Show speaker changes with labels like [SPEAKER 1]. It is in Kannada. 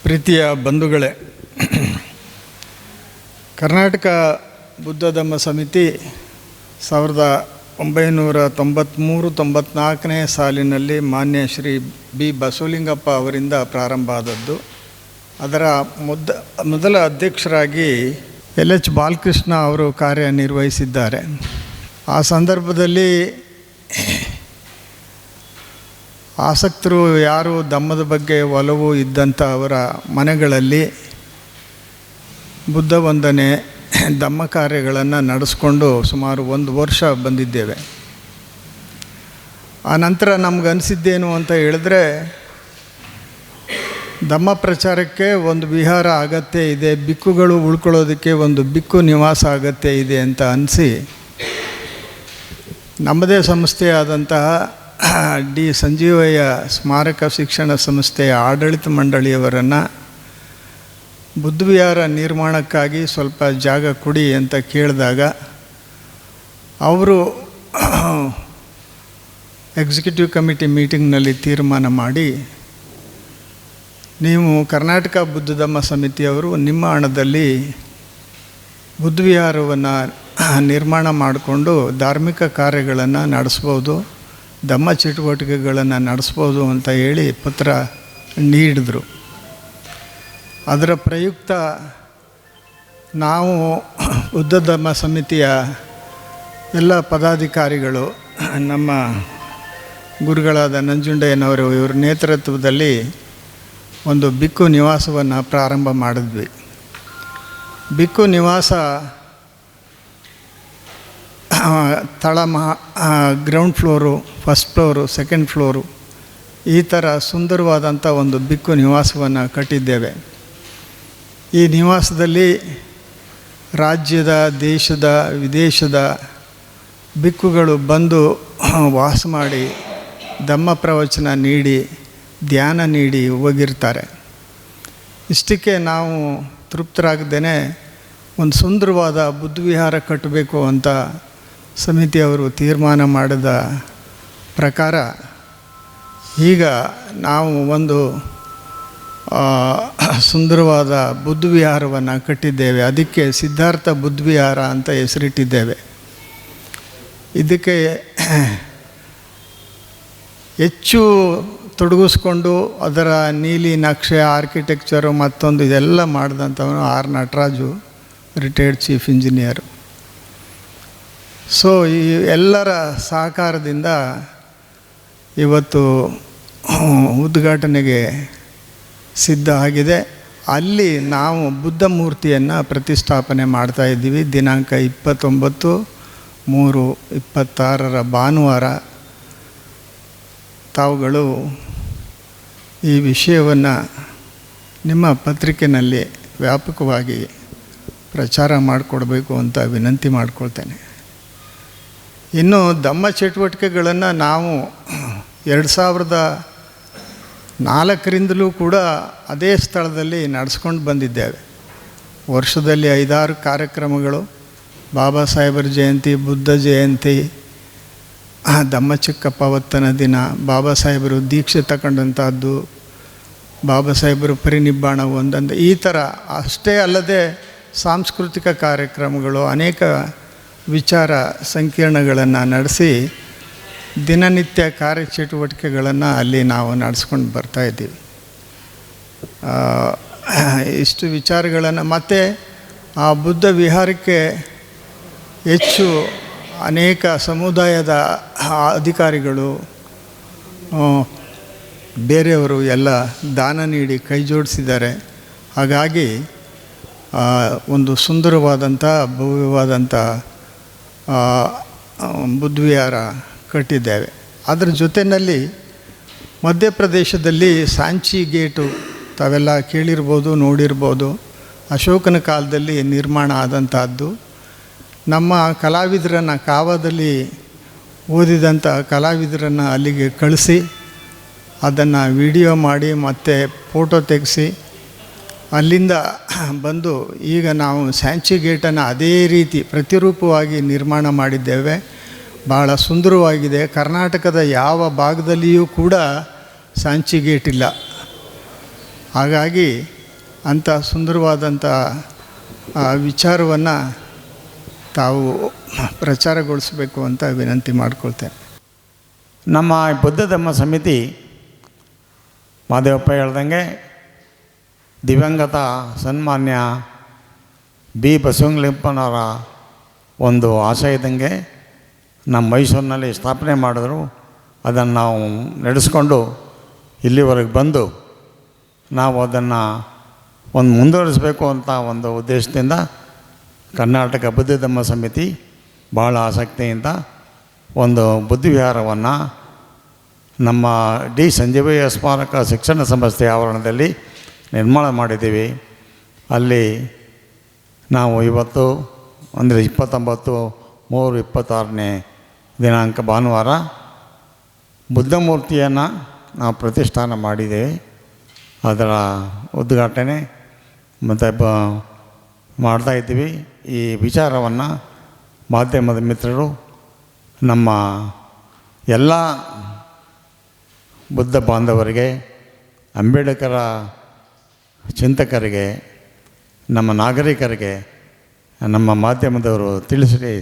[SPEAKER 1] ಪ್ರೀತಿಯ ಬಂಧುಗಳೇ, ಕರ್ನಾಟಕ ಬುದ್ಧ ಧಮ್ಮ ಸಮಿತಿ 1993-94ನೇ ಸಾಲಿನಲ್ಲಿ ಮಾನ್ಯ ಶ್ರೀ ಬಿ ಬಸವಲಿಂಗಪ್ಪ ಅವರಿಂದ ಪ್ರಾರಂಭ ಆದದ್ದು. ಅದರ ಮೊದಲ ಅಧ್ಯಕ್ಷರಾಗಿ ಎಲ್.ಎಚ್. ಬಾಲಕೃಷ್ಣ ಅವರು ಕಾರ್ಯನಿರ್ವಹಿಸಿದ್ದಾರೆ. ಆ ಸಂದರ್ಭದಲ್ಲಿ ಆಸಕ್ತರು ಯಾರು ಧಮ್ಮದ ಬಗ್ಗೆ ಒಲವು ಇದ್ದಂಥ ಅವರ ಮನೆಗಳಲ್ಲಿ ಬುದ್ಧ ವಂದನೆ ಧಮ್ಮ ಕಾರ್ಯಗಳನ್ನು ನಡೆಸ್ಕೊಂಡು ಸುಮಾರು 1 ವರ್ಷ ಬಂದಿದ್ದೇವೆ. ಆ ನಂತರ ನಮಗನಿಸಿದ್ದೇನು ಅಂತ ಹೇಳಿದ್ರೆ, ಧಮ್ಮ ಪ್ರಚಾರಕ್ಕೆ ಒಂದು ವಿಹಾರ ಅಗತ್ಯ ಇದೆ, ಬಿಕ್ಕುಗಳು ಉಳ್ಕೊಳ್ಳೋದಕ್ಕೆ ಒಂದು ಬಿಕ್ಕು ನಿವಾಸ ಅಗತ್ಯ ಇದೆ ಅಂತ ಅನಿಸಿ ನಮ್ಮದೇ ಸಂಸ್ಥೆಯಾದಂತಹ ಡಿ ಸಂಜೀವಯ್ಯ ಸ್ಮಾರಕ ಶಿಕ್ಷಣ ಸಂಸ್ಥೆಯ ಆಡಳಿತ ಮಂಡಳಿಯವರನ್ನು ಬುದ್ಧವಿಹಾರ ನಿರ್ಮಾಣಕ್ಕಾಗಿ ಸ್ವಲ್ಪ ಜಾಗ ಕೊಡಿ ಅಂತ ಕೇಳಿದಾಗ ಅವರು ಎಕ್ಸಿಕ್ಯೂಟಿವ್ ಕಮಿಟಿ ಮೀಟಿಂಗ್ನಲ್ಲಿ ತೀರ್ಮಾನ ಮಾಡಿ, ನೀವು ಕರ್ನಾಟಕ ಬುದ್ಧ ಧಮ್ಮ ಸಮಿತಿಯವರು ನಿಮ್ಮ ಹಣದಲ್ಲಿ ಬುದ್ಧವಿಹಾರವನ್ನು ನಿರ್ಮಾಣ ಮಾಡಿಕೊಂಡು ಧಾರ್ಮಿಕ ಕಾರ್ಯಗಳನ್ನು ನಡೆಸ್ಬೋದು, ಧಮ್ಮ ಚಟುವಟಿಕೆಗಳನ್ನು ನಡೆಸ್ಬೋದು ಅಂತ ಹೇಳಿ ಪತ್ರ ನೀಡಿದರು. ಅದರ ಪ್ರಯುಕ್ತ ನಾವು ಬುದ್ಧ ಧಮ್ಮ ಸಮಿತಿಯ ಎಲ್ಲ ಪದಾಧಿಕಾರಿಗಳು, ನಮ್ಮ ಗುರುಗಳಾದ ನಂಜುಂಡಯ್ಯನವರು ಇವರ ನೇತೃತ್ವದಲ್ಲಿ ಒಂದು ಬಿಕ್ಕು ನಿವಾಸವನ್ನು ಪ್ರಾರಂಭ ಮಾಡಿದ್ವಿ. ಬಿಕ್ಕು ನಿವಾಸ ground floor, first floor, second floor, ಈ ಥರ ಸುಂದರವಾದಂಥ ಒಂದು ಬಿಕ್ಕು ನಿವಾಸವನ್ನು ಕಟ್ಟಿದ್ದೇವೆ. ಈ ನಿವಾಸದಲ್ಲಿ ರಾಜ್ಯದ, ದೇಶದ, ವಿದೇಶದ ಬಿಕ್ಕುಗಳು ಬಂದು ವಾಸ ಮಾಡಿ ಧಮ್ಮ ಪ್ರವಚನ ನೀಡಿ ಧ್ಯಾನ ನೀಡಿ ಹೋಗಿರ್ತಾರೆ. ಇಷ್ಟಕ್ಕೆ ನಾವು ತೃಪ್ತರಾಗದೇನೆ ಒಂದು ಸುಂದರವಾದ ಬುದ್ಧವಿಹಾರ ಕಟ್ಟಬೇಕು ಅಂತ ಸಮಿತಿಯವರು ತೀರ್ಮಾನ ಮಾಡಿದ ಪ್ರಕಾರ ಈಗ ನಾವು ಒಂದು ಸುಂದರವಾದ ಬುದ್ಧವಿಹಾರವನ್ನು ಕಟ್ಟಿದ್ದೇವೆ. ಅದಕ್ಕೆ ಸಿದ್ಧಾರ್ಥ ಬುದ್ಧವಿಹಾರ ಅಂತ ಹೆಸರಿಟ್ಟಿದ್ದೇವೆ. ಇದಕ್ಕೆ ಹೆಚ್ಚು ತೊಡಗಿಸ್ಕೊಂಡು ಅದರ ನೀಲಿ ನಕ್ಷೆ, ಆರ್ಕಿಟೆಕ್ಚರು ಮತ್ತೊಂದು ಇದೆಲ್ಲ ಮಾಡಿದಂಥವನು R Nataraju, retired chief engineer. So ಈ ಎಲ್ಲರ ಸಹಕಾರದಿಂದ ಇವತ್ತು ಉದ್ಘಾಟನೆಗೆ ಸಿದ್ಧ ಆಗಿದೆ. ಅಲ್ಲಿ ನಾವು ಬುದ್ಧ ಮೂರ್ತಿಯನ್ನು ಪ್ರತಿಷ್ಠಾಪನೆ ಮಾಡ್ತಾಯಿದ್ದೀವಿ. ದಿನಾಂಕ 29/3/26 ಭಾನುವಾರ. ತಾವುಗಳು ಈ ವಿಷಯವನ್ನು ನಿಮ್ಮ ಪತ್ರಿಕೆಯಲ್ಲಿ ವ್ಯಾಪಕವಾಗಿ ಪ್ರಚಾರ ಮಾಡಿಕೊಡ್ಬೇಕು ಅಂತ ವಿನಂತಿ ಮಾಡಿಕೊಳ್ತೇನೆ. ಇನ್ನು ಧಮ್ಮ ಚಟುವಟಿಕೆಗಳನ್ನು ನಾವು 2004ರಿಂದಲೂ ಕೂಡ ಅದೇ ಸ್ಥಳದಲ್ಲಿ ನಡೆಸ್ಕೊಂಡು ಬಂದಿದ್ದೇವೆ. ವರ್ಷದಲ್ಲಿ 5-6 ಕಾರ್ಯಕ್ರಮಗಳು, ಬಾಬಾ ಸಾಹೇಬರ ಜಯಂತಿ, ಬುದ್ಧ ಜಯಂತಿ, ಧಮ್ಮ ಚಿಕ್ಕಪ್ಪ ಅವತ್ತನ ದಿನ, ಬಾಬಾ ಸಾಹೇಬರು ದೀಕ್ಷೆ ತಗೊಂಡಂಥದ್ದು, ಬಾಬಾ ಸಾಹೇಬರು ಪರಿನಿಬ್ಬಾಣ ಒಂದಂದು, ಈ ಥರ ಅಷ್ಟೇ ಅಲ್ಲದೆ ಸಾಂಸ್ಕೃತಿಕ ಕಾರ್ಯಕ್ರಮಗಳು, ಅನೇಕ ವಿಚಾರ ಸಂಕಿರಣಗಳನ್ನು ನಡೆಸಿ ದಿನನಿತ್ಯ ಕಾರ್ಯಚಟುವಟಿಕೆಗಳನ್ನು ಅಲ್ಲಿ ನಾವು ನಡೆಸ್ಕೊಂಡು ಬರ್ತಾಯಿದ್ದೀವಿ. ಇಷ್ಟು ವಿಚಾರಗಳನ್ನು ಮತ್ತು ಆ ಬುದ್ಧ ವಿಹಾರಕ್ಕೆ ಹೆಚ್ಚು ಅನೇಕ ಸಮುದಾಯದ ಅಧಿಕಾರಿಗಳು, ಬೇರೆಯವರು ಎಲ್ಲ ದಾನ ನೀಡಿ ಕೈ ಜೋಡಿಸಿದ್ದಾರೆ. ಹಾಗಾಗಿ ಒಂದು ಸುಂದರವಾದಂಥ ಭವ್ಯವಾದಂಥ ಬುದ್ಧವಿಹಾರ ಕಟ್ಟಿದ್ದೇವೆ. ಅದರ ಜೊತೆಯಲ್ಲಿ ಮಧ್ಯಪ್ರದೇಶದಲ್ಲಿ ಸಾಂಚಿ ಗೇಟು ತಾವೆಲ್ಲ ಕೇಳಿರ್ಬೋದು, ನೋಡಿರ್ಬೋದು. ಅಶೋಕನ ಕಾಲದಲ್ಲಿ ನಿರ್ಮಾಣ ಆದಂಥದ್ದು. ನಮ್ಮ ಕಲಾವಿದರನ್ನು, ಕಾವಾದಲ್ಲಿ ಓದಿದಂಥ ಕಲಾವಿದರನ್ನು ಅಲ್ಲಿಗೆ ಕಳಿಸಿ ಅದನ್ನು ವಿಡಿಯೋ ಮಾಡಿ ಮತ್ತು ಫೋಟೋ ತೆಗೆಸಿ ಅಲ್ಲಿಂದ ಬಂದು ಈಗ ನಾವು ಸಾಂಚಿ ಗೇಟನ್ನು ಅದೇ ರೀತಿ ಪ್ರತಿರೂಪವಾಗಿ ನಿರ್ಮಾಣ ಮಾಡಿದ್ದೇವೆ. ಭಾಳ ಸುಂದರವಾಗಿದೆ. ಕರ್ನಾಟಕದ ಯಾವ ಭಾಗದಲ್ಲಿಯೂ ಕೂಡ ಸಾಂಚಿ ಗೇಟ್ ಇಲ್ಲ. ಹಾಗಾಗಿ ಅಂಥ ಸುಂದರವಾದಂಥ ವಿಚಾರವನ್ನು ತಾವು ಪ್ರಚಾರಗೊಳಿಸಬೇಕು ಅಂತ ವಿನಂತಿ ಮಾಡ್ಕೊಳ್ತೇನೆ.
[SPEAKER 2] ನಮ್ಮ ಬುದ್ಧ ಧಮ್ಮ ಸಮಿತಿ ಮಾದೇವಪ್ಪ ಹೇಳ್ದಂಗೆ ದಿವಂಗತ ಸನ್ಮಾನ್ಯ ಬಿ ಬಸವಲಿಂಗಪ್ಪನವರ ಒಂದು ಆಸೆ ಇದ್ದಂಗೆ ನಮ್ಮ ಮೈಸೂರಿನಲ್ಲಿ ಸ್ಥಾಪನೆ ಮಾಡಿದ್ರು. ಅದನ್ನು ನಾವು ನಡೆಸ್ಕೊಂಡು ಇಲ್ಲಿವರೆಗೆ ಬಂದು ನಾವು ಅದನ್ನು ಒಂದು ಮುಂದುವರಿಸಬೇಕು ಅಂತ ಒಂದು ಉದ್ದೇಶದಿಂದ ಕರ್ನಾಟಕ ಬುದ್ಧ ಧಮ್ಮ ಸಮಿತಿ ಭಾಳ ಆಸಕ್ತಿಯಿಂದ ಒಂದು ಬುದ್ಧವಿಹಾರವನ್ನು ನಮ್ಮ ಡಿ ಸಂಜೀವಯ್ಯ ಸ್ಮಾರಕ ಶಿಕ್ಷಣ ಸಂಸ್ಥೆ ಆವರಣದಲ್ಲಿ ನಿರ್ಮಾಣ ಮಾಡಿದ್ದೀವಿ. ಅಲ್ಲಿ ನಾವು ಇವತ್ತು ಅಂದರೆ 29/3/26ನೇ ದಿನಾಂಕ ಭಾನುವಾರ ಬುದ್ಧಮೂರ್ತಿಯನ್ನು ನಾವು ಪ್ರತಿಷ್ಠಾನ ಮಾಡಿದ್ದೇವೆ. ಅದರ ಉದ್ಘಾಟನೆ ಮತ್ತು ಮಾಡ್ತಾಯಿದ್ದೀವಿ. ಈ ವಿಚಾರವನ್ನು ಮಾಧ್ಯಮದ ಮಿತ್ರರು ನಮ್ಮ ಎಲ್ಲ ಬುದ್ಧ ಬಾಂಧವರಿಗೆ, ಅಂಬೇಡ್ಕರ ಚಿಂತಕರಿಗೆ, ನಮ್ಮ ನಾಗರಿಕರಿಗೆ ನಮ್ಮ ಮಾಧ್ಯಮದವರು ತಿಳಿಸಿ